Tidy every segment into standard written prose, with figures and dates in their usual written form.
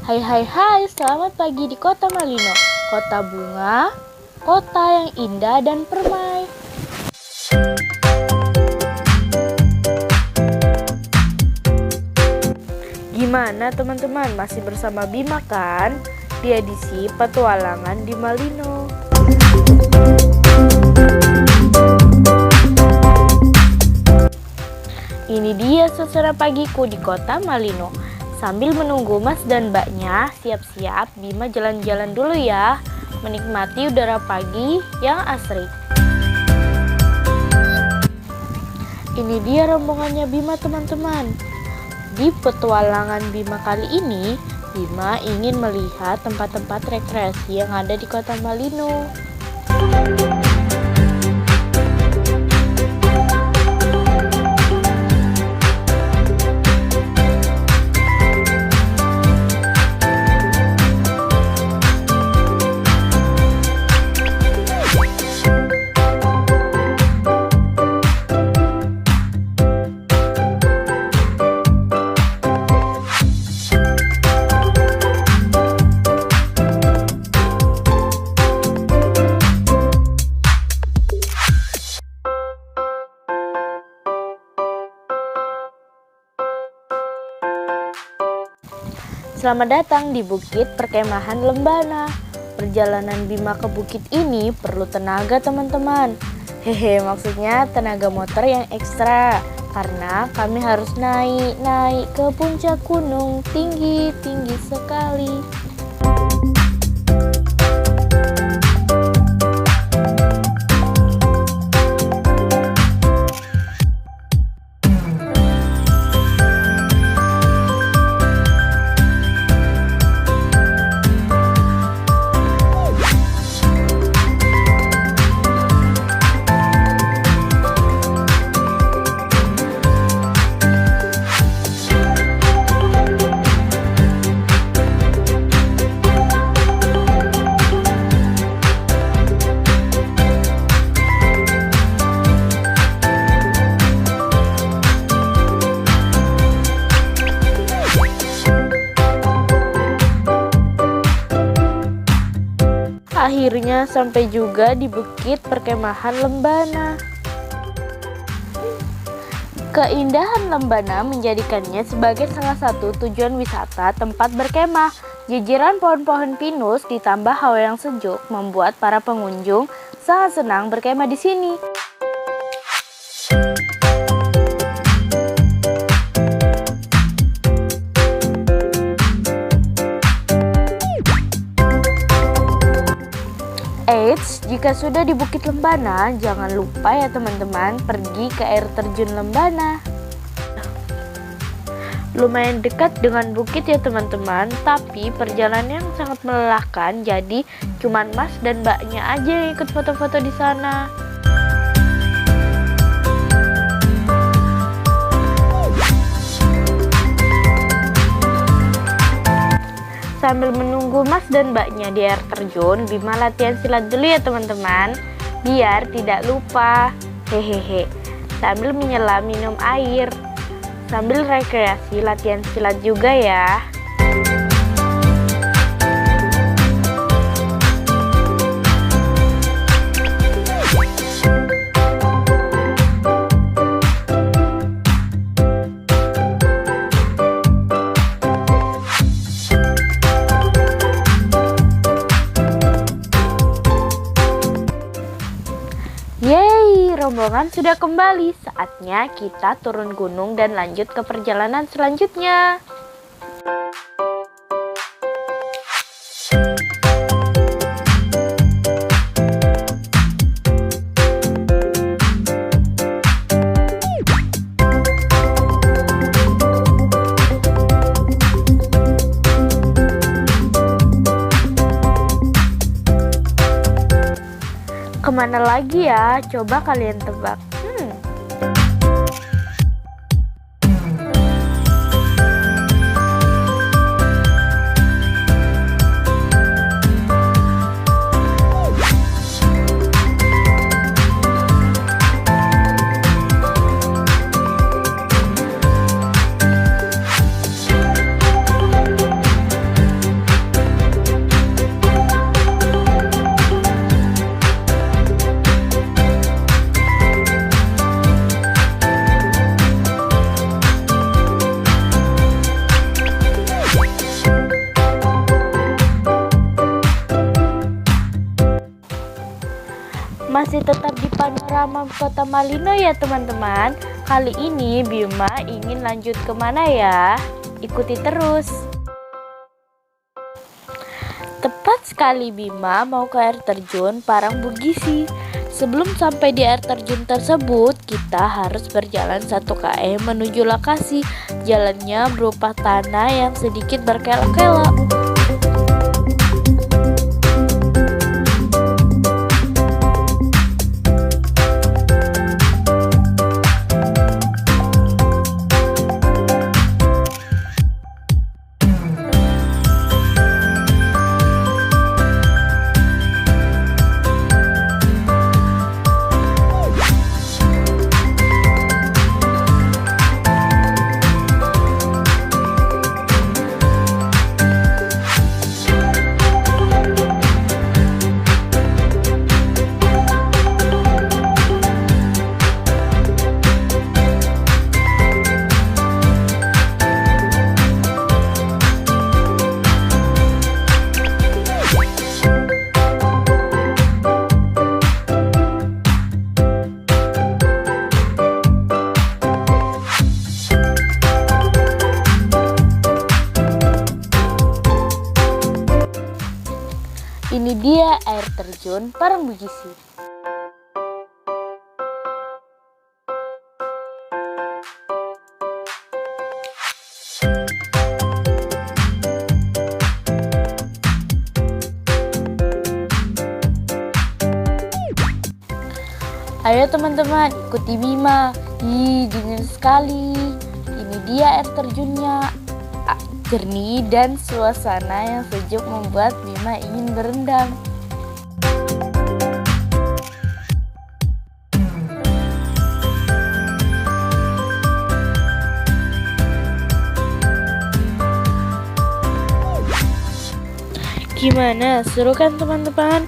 Hai hai hai, selamat pagi di Kota Malino, kota bunga, kota yang indah dan permai. Gimana teman-teman, masih bersama Bima kan? Di edisi petualangan di Malino. Ini dia suasana pagiku di Kota Malino. Sambil menunggu Mas dan Mbaknya siap-siap, Bima jalan-jalan dulu ya, menikmati udara pagi yang asri. Ini dia rombongannya Bima teman-teman. Di petualangan Bima kali ini, Bima ingin melihat tempat-tempat rekreasi yang ada di Kota Malino. Selamat datang di Bukit Perkemahan Lembana. Perjalanan Bima ke bukit ini perlu tenaga teman-teman. Hehe, maksudnya tenaga motor yang ekstra. Karena kami harus naik ke puncak gunung tinggi sekali. Akhirnya sampai juga di Bukit Perkemahan Lembana. Keindahan Lembana menjadikannya sebagai salah satu tujuan wisata tempat berkemah. Jejeran pohon-pohon pinus ditambah hawa yang sejuk membuat para pengunjung sangat senang berkemah di sini. Eits, jika sudah di Bukit Lembana, jangan lupa ya teman-teman pergi ke air terjun Lembana. Lumayan dekat dengan bukit ya teman-teman, tapi perjalanan yang sangat melelahkan, jadi cuman Mas dan Mbaknya aja yang ikut foto-foto di sana. Sambil menunggu Mas dan Mbaknya di air terjun, Bima latihan silat dulu ya teman-teman, biar tidak lupa. Hehehe. Sambil menyelam minum air, sambil rekreasi latihan silat juga ya. Yeay, rombongan sudah kembali. Saatnya kita turun gunung dan lanjut ke perjalanan selanjutnya. Kemana lagi ya? Coba kalian tebak. masih tetap di panorama kota Malino ya teman-teman. Kali ini Bima ingin lanjut kemana ya? Ikuti terus. Tepat sekali Bima mau ke air terjun Parangbugisi. Sebelum sampai di air terjun tersebut, kita harus berjalan 1 km menuju lokasi. Jalannya berupa tanah yang sedikit berkelok-kelok. Ini dia air terjun Parangbugisi. Ayo teman-teman, ikuti Bima. Dingin sekali. Ini dia air terjunnya. Jernih dan suasana yang sejuk membuat Bima ingin berendam. Gimana? Seru kan teman-teman?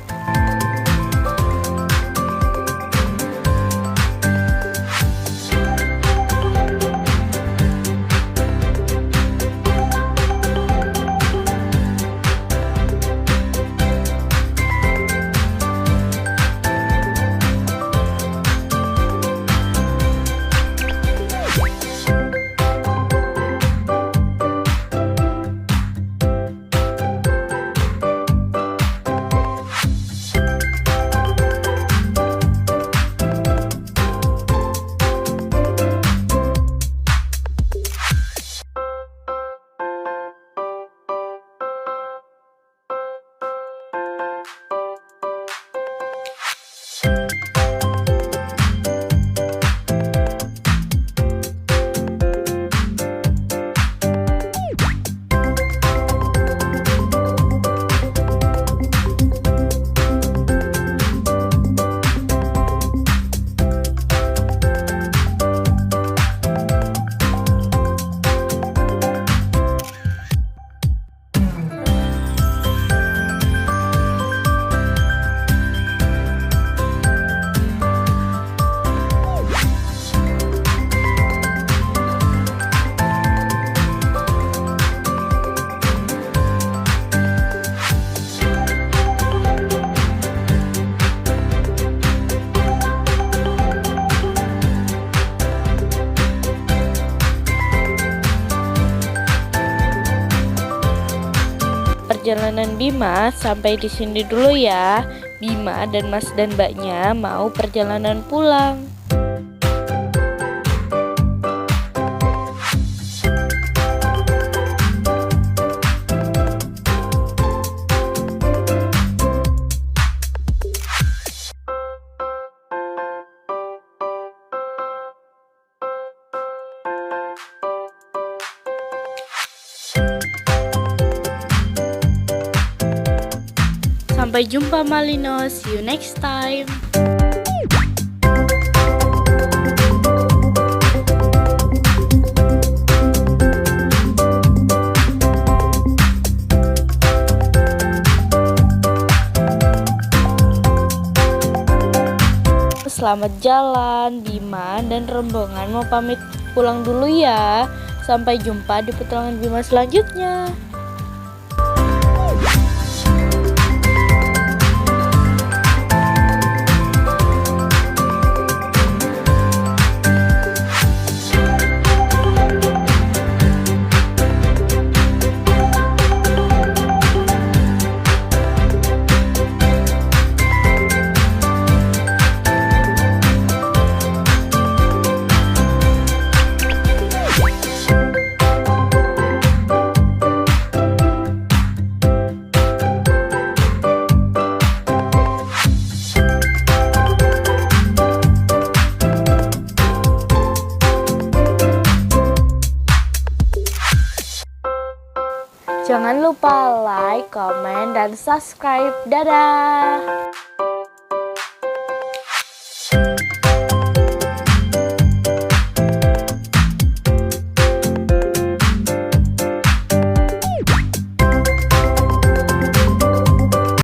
Perjalanan Bima sampai di sini dulu ya. Bima dan Mas dan Mbaknya mau perjalanan pulang. Sampai jumpa Malino, see you next time. Selamat jalan, Bima dan rombongan mau pamit pulang dulu ya. Sampai jumpa di petualangan Bima selanjutnya. Jangan lupa like, comment, dan subscribe. Dadah!